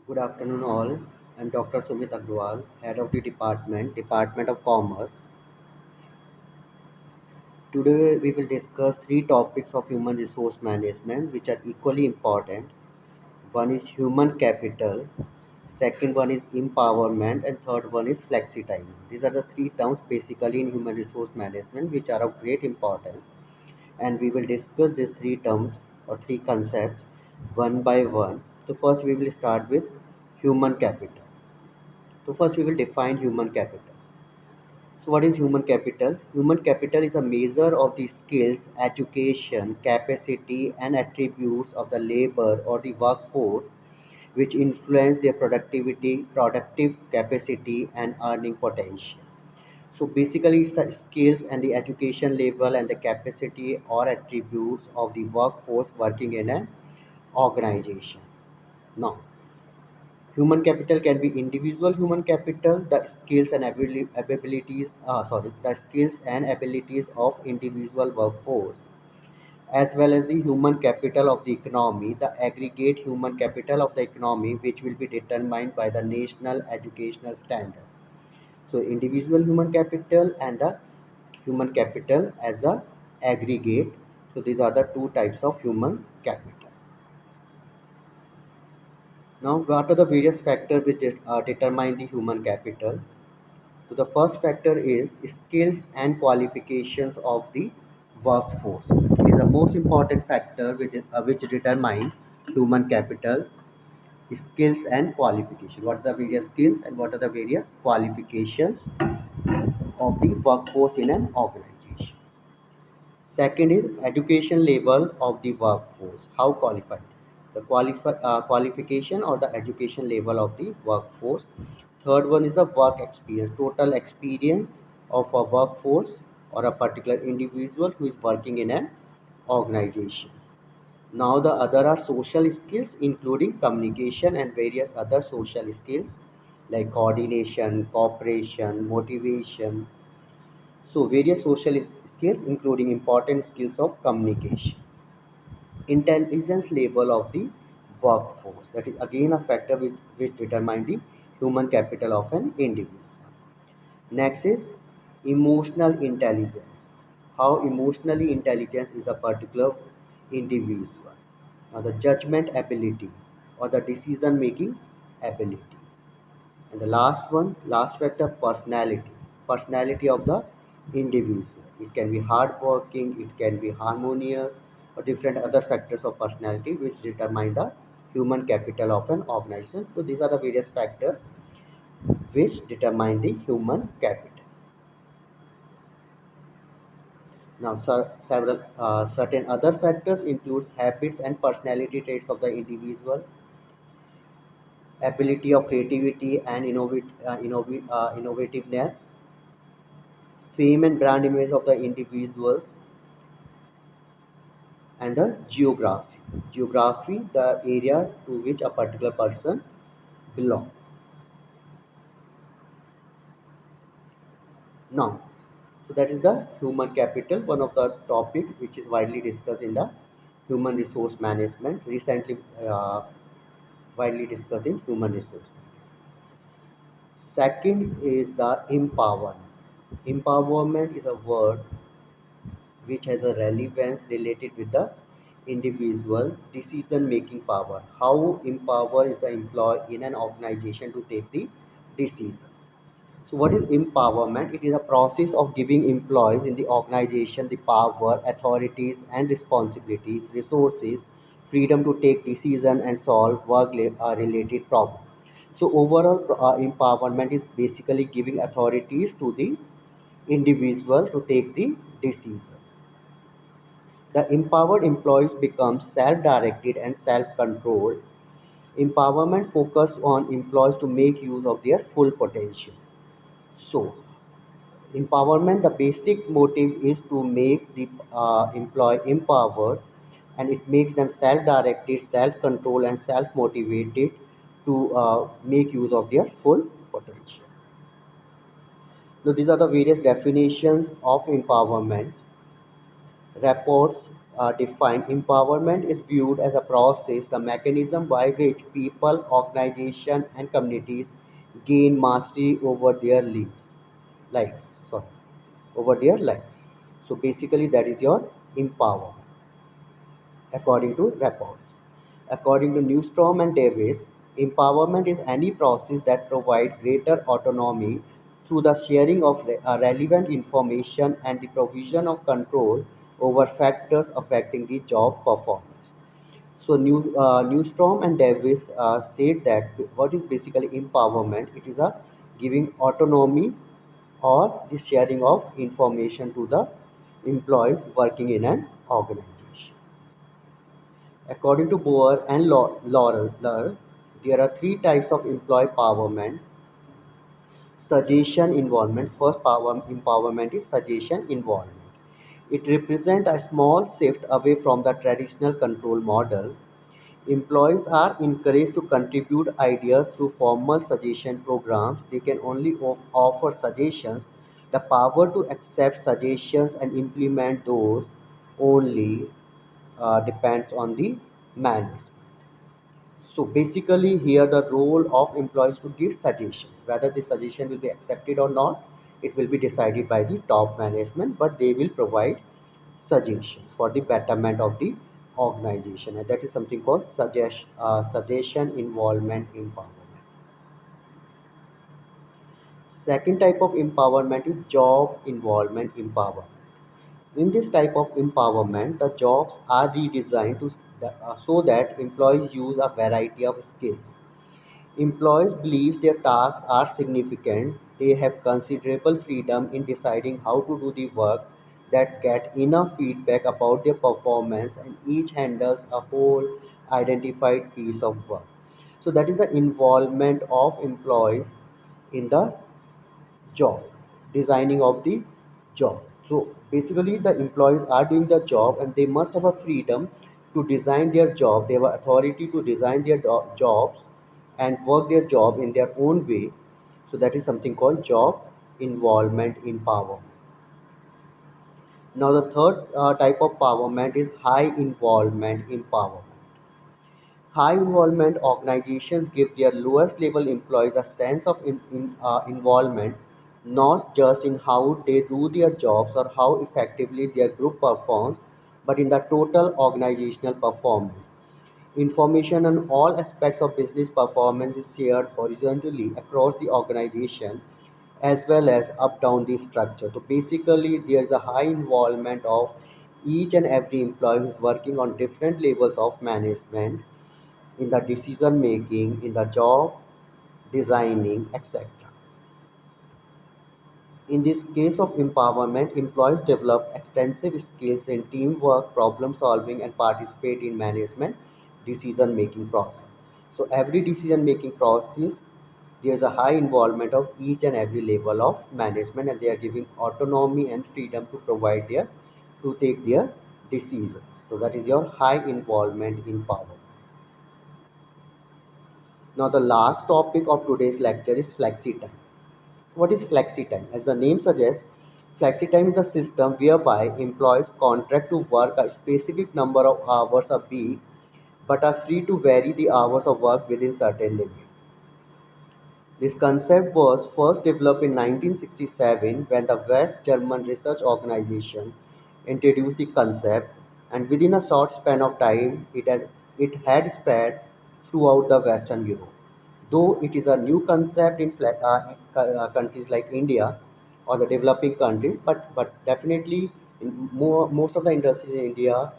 Good afternoon, all. I'm Dr. Sumit Agrawal, Head of the Department of Commerce. Today, we will discuss three topics of human resource management which are equally important. One is human capital, second one is empowerment, and third one is flexi time. These are the three terms basically in human resource management which are of great importance, and we will discuss these three terms or three concepts one by one. So, first, we will start with human capital. So, first, we will define human capital. So, what is human capital? Human capital is a measure of the skills, education, capacity, and attributes of the labor or the workforce which influence their productivity, productive capacity, and earning potential. So, basically, it's the skills and the education level and the capacity or attributes of the workforce working in an organization. Now, human capital can be individual human capital, the skills and abilities of individual workforce, as well as the human capital of the economy, the aggregate human capital of the economy, which will be determined by the national educational standard. So, individual human capital and the human capital as the aggregate. So, these are the two types of human capital. Now, what are the various factors which determine the human capital? So the first factor is skills and qualifications of the workforce. It is the most important factor which determines human capital, skills and qualification. What are the various skills and what are the various qualifications of the workforce in an organization? Second is education level of the workforce. How qualified? Qualification or the education level of the workforce. Third one is the work experience, total experience of a workforce or a particular individual who is working in an organization. Now the other are social skills including communication and various other social skills like coordination, cooperation, motivation, so various social skills including important skills of communication. Intelligence level of the workforce. That is again a factor which determines the human capital of an individual. Next is emotional intelligence. How emotionally intelligent is a particular individual. Now the judgment ability or the decision making ability. And the last one, last factor, personality. Personality of the individual. It can be hardworking, it can be harmonious, or different other factors of personality which determine the human capital of an organization. So these are the various factors which determine the human capital. Now, several certain other factors include habits and personality traits of the individual, ability of creativity and innovativeness, fame and brand image of the individual, and the geography. Geography, the area to which a particular person belongs. Now, so that is the human capital, one of the topic which is widely discussed in the human resource management, recently widely discussed in human resource. Second is the empowerment. Empowerment is a word which has a relevance related with the individual decision making power. How empower is the employee in an organization to take the decision. So, what is empowerment? It is a process of giving employees in the organization the power, authorities, and responsibilities, resources, freedom to take decisions and solve work related problems. So, overall empowerment is basically giving authorities to the individual to take the decision. The empowered employees become self-directed and self-controlled. Empowerment focuses on employees to make use of their full potential. So, empowerment, the basic motive is to make the employee empowered, and it makes them self-directed, self-controlled, and self-motivated to make use of their full potential. So, these are the various definitions of empowerment. Reports. defined, empowerment is viewed as a process, the mechanism by which people, organizations, and communities gain mastery over their lives. Sorry, over their lives. So basically, that is your empowerment, according to reports. According to Newstrom and Davis, empowerment is any process that provides greater autonomy through the sharing of relevant information and the provision of control over factors affecting the job performance. So Newstrom and Davis said that what is basically empowerment? It is a giving autonomy or the sharing of information to the employees working in an organization. According to Boer and Laurel, there are three types of employee empowerment. Suggestion involvement. First power empowerment is suggestion involvement. It represents a small shift away from the traditional control model. Employees are encouraged to contribute ideas through formal suggestion programs. They can only offer suggestions. The power to accept suggestions and implement those only depends on the management. So basically, here the role of employees to give suggestions. Whether the suggestion will be accepted or not, it will be decided by the top management, but they will provide suggestions for the betterment of the organization, and that is something called suggestion involvement empowerment. Second type of empowerment is job involvement empowerment. In this type of empowerment, the jobs are redesigned so that employees use a variety of skills. Employees believe their tasks are significant. They have considerable freedom in deciding how to do the work, that get enough feedback about their performance, and each handles a whole identified piece of work. So that is the involvement of employees in the job, designing of the job. So basically the employees are doing the job and they must have a freedom to design their job. They have authority to design their jobs and work their job in their own way. So that is something called job involvement empowerment. Now the third type of empowerment is high involvement empowerment. High involvement organizations give their lowest level employees a sense of involvement, not just in how they do their jobs or how effectively their group performs, but in the total organizational performance. Information on all aspects of business performance is shared horizontally across the organization as well as up down the structure. So basically, there is a high involvement of each and every employee who is working on different levels of management in the decision making, in the job designing, etc. In this case of empowerment, employees develop extensive skills in teamwork, problem solving, and participate in management decision making process. So every decision making process, there is a high involvement of each and every level of management, and they are giving autonomy and freedom to provide their to take their decisions. So that is your high involvement in power. Now the last topic of today's lecture is flexi time. What is flexi time? As the name suggests, flexi time is a system whereby employees contract to work a specific number of hours a week but are free to vary the hours of work within certain limits. This concept was first developed in 1967 when the West German Research Organization introduced the concept, and within a short span of time, it had spread throughout the Western Europe. Though it is a new concept in countries like India or the developing countries, but definitely in most of the industries in India,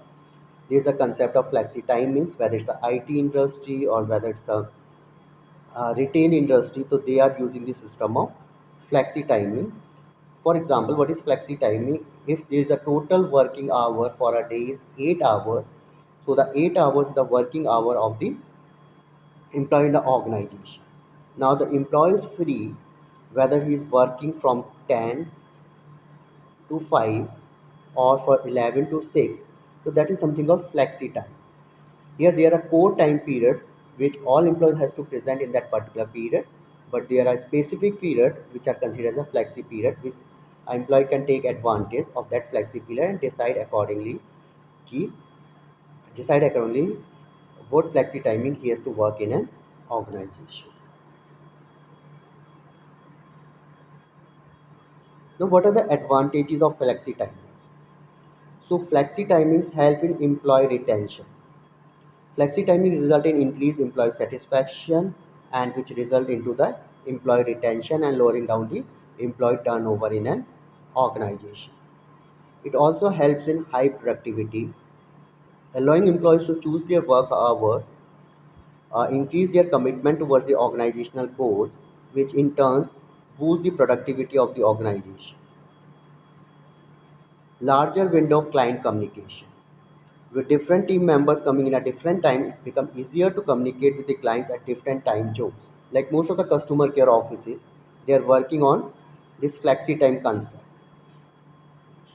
there is a concept of flexi timings, whether it's the IT industry or whether it's the retail industry, so they are using the system of flexi timing. For example, what is flexi timing? If there is a total working hour for a day is 8 hours, so the 8 hours is the working hour of the employee in the organization. Now the employee is free whether he is working from 10 to 5 or for 11 to 6. So that is something called flexi time. Here there are core time periods which all employees has to present in that particular period, but there are specific periods which are considered as a flexi period, which an employee can take advantage of that flexi period and decide accordingly he decide accordingly what flexi timing he has to work in an organization. Now, what are the advantages of flexi timings? So, flexi timings help in employee retention. Flexi timing result in increased employee satisfaction and which result into the employee retention and lowering down the employee turnover in an organization. It also helps in high productivity, allowing employees to choose their work hours, increase their commitment towards the organizational goals, which in turn boost the productivity of the organization. Larger window of client communication. With different team members coming in at different time, it becomes easier to communicate with the clients at different time zones. Like most of the customer care offices, they are working on this flexi time concept.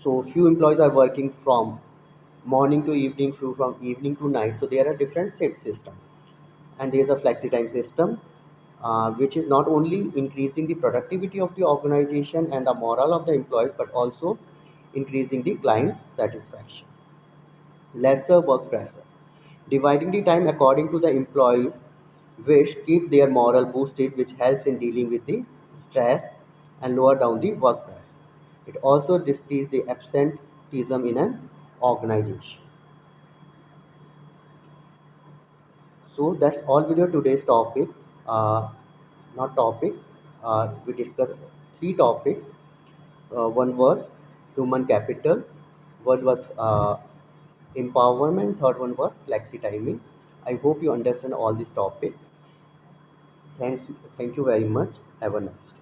So few employees are working from morning to evening, few from evening to night. So there are different shift systems, and there is a flexi time system, which is not only increasing the productivity of the organization and the morale of the employees, but also increasing the client satisfaction. Lesser work pressure. Dividing the time according to the employees' wish keep their morale boosted, which helps in dealing with the stress and lower down the work pressure. It also decreases the absenteeism in an organization. So that's all with your today's topic. Not topic. We discussed three topics. One was human capital. One was empowerment. Third one was flexi timing. I hope you understand all these topics. Thanks. Thank you very much. Have a nice day.